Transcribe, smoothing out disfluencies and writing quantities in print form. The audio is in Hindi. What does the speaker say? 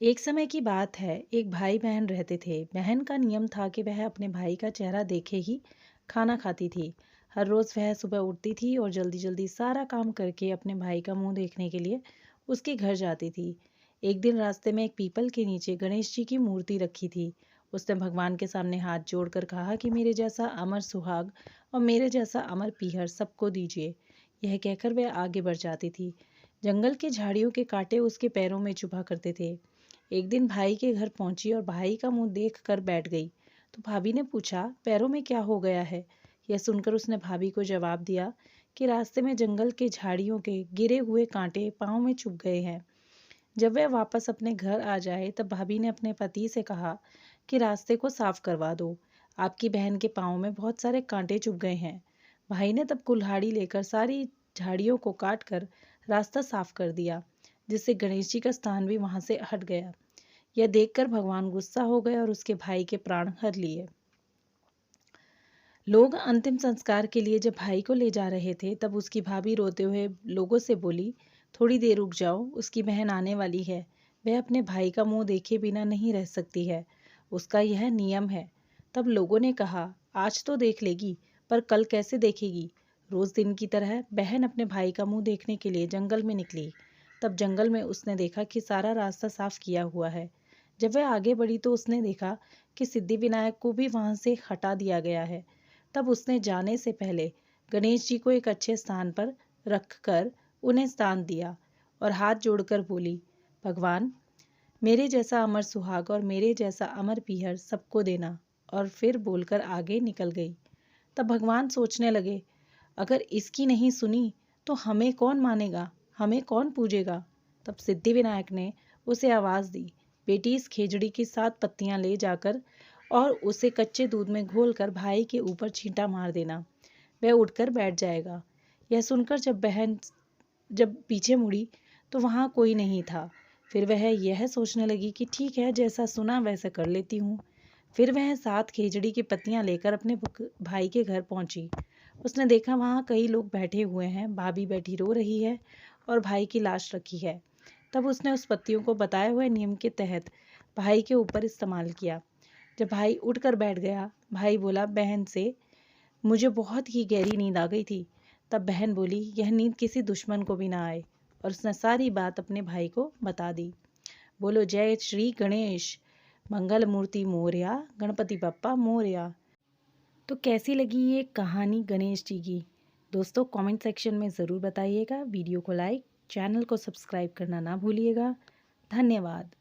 एक समय की बात है, एक भाई बहन रहते थे। बहन का नियम था कि वह अपने भाई का चेहरा देखे ही खाना खाती थी। हर रोज वह सुबह उठती थी और जल्दी जल्दी सारा काम करके अपने भाई का मुंह देखने के लिए उसके घर जाती थी। एक दिन रास्ते में एक पीपल के नीचे गणेश जी की मूर्ति रखी थी। उसने भगवान के सामने हाथ जोड़कर कहा कि मेरे जैसा अमर सुहाग और मेरे जैसा अमर पीहर सबको दीजिए। यह कहकर वह आगे बढ़ जाती थी। जंगल की झाड़ियों के कांटे उसके पैरों में चुभा करते थे। एक दिन भाई के घर पहुंची और भाई का मुंह देख कर बैठ गई। तो भाभी ने पूछा, पैरों में क्या हो गया है? यह सुनकर उसने भाभी को जवाब दिया कि रास्ते में जंगल के झाड़ियों के गिरे हुए कांटे पाँव में चुभ गए हैं। जब वह वापस अपने घर आ जाए तब भाभी ने अपने पति से कहा कि रास्ते को साफ करवा दो। आपकी बहन के पाँव में बहुत सारे कांटे चुभ गए हैं। भाई ने तब कुल्हाड़ी लेकर सारी झाड़ियों को काट कर रास्ता साफ कर दिया, जिससे गणेश जी का स्थान भी वहां से हट गया। यह देखकर भगवान गुस्सा हो गए और उसके भाई के प्राण हर लिए। लोग अंतिम संस्कार के लिए जब भाई को ले जा रहे थे तब उसकी भाभी रोते हुए लोगों से बोली, थोड़ी देर रुक जाओ, उसकी बहन आने वाली है। वह अपने भाई का मुंह देखे बिना नहीं रह सकती है। उसका यह नियम है। तब लोगों ने कहा, आज तो देख लेगी, पर कल कैसे देखेगी? रोज दिन की तरह बहन अपने भाई का मुंह देखने के लिए जंगल में निकली। तब जंगल में उसने देखा कि सारा रास्ता साफ किया हुआ है। जब वह आगे बढ़ी तो उसने देखा कि सिद्धिविनायक को भी वहां से हटा दिया गया है। तब उसने जाने से पहले गणेश जी को एक अच्छे स्थान पर रखकर उन्हें स्थान दिया और हाथ जोड़कर बोली, भगवान, मेरे जैसा अमर सुहाग और मेरे जैसा अमर पीहर सबको देना। और फिर बोलकर आगे निकल गई। तब भगवान सोचने लगे, अगर इसकी नहीं सुनी तो हमें कौन मानेगा, हमें कौन पूजेगा? तब सिद्धिविनायक ने उसे आवाज दी, बेटी, इस खेजड़ी की 7 पत्तियां ले जाकर और उसे कच्चे दूध में घोलकर भाई के ऊपर छींटा मार देना। वह उठकर बैठ जाएगा। यह सुनकर जब पीछे मुड़ी तो वहां कोई नहीं था। फिर वह यह सोचने लगी कि ठीक है, जैसा सुना वैसा कर लेती हूँ। फिर वह 7 खेजड़ी की पत्तियां लेकर अपने भाई के घर पहुंची। उसने देखा वहां कई लोग बैठे हुए हैं, भाभी बैठी रो रही है और भाई की लाश रखी है। तब उसने उस पत्तियों को बताए हुए नियम के तहत भाई के ऊपर इस्तेमाल किया। जब भाई उठकर बैठ गया, भाई बोला बहन से, मुझे बहुत ही गहरी नींद आ गई थी। तब बहन बोली, यह नींद किसी दुश्मन को भी ना आए। और उसने सारी बात अपने भाई को बता दी। बोलो जय श्री गणेश, मंगल मूर्ति मोरया, गणपति बप्पा मोरया। तो कैसी लगी ये कहानी गणेश जी की? दोस्तों कमेंट सेक्शन में ज़रूर बताइएगा। वीडियो को लाइक, चैनल को सब्सक्राइब करना ना भूलिएगा। धन्यवाद।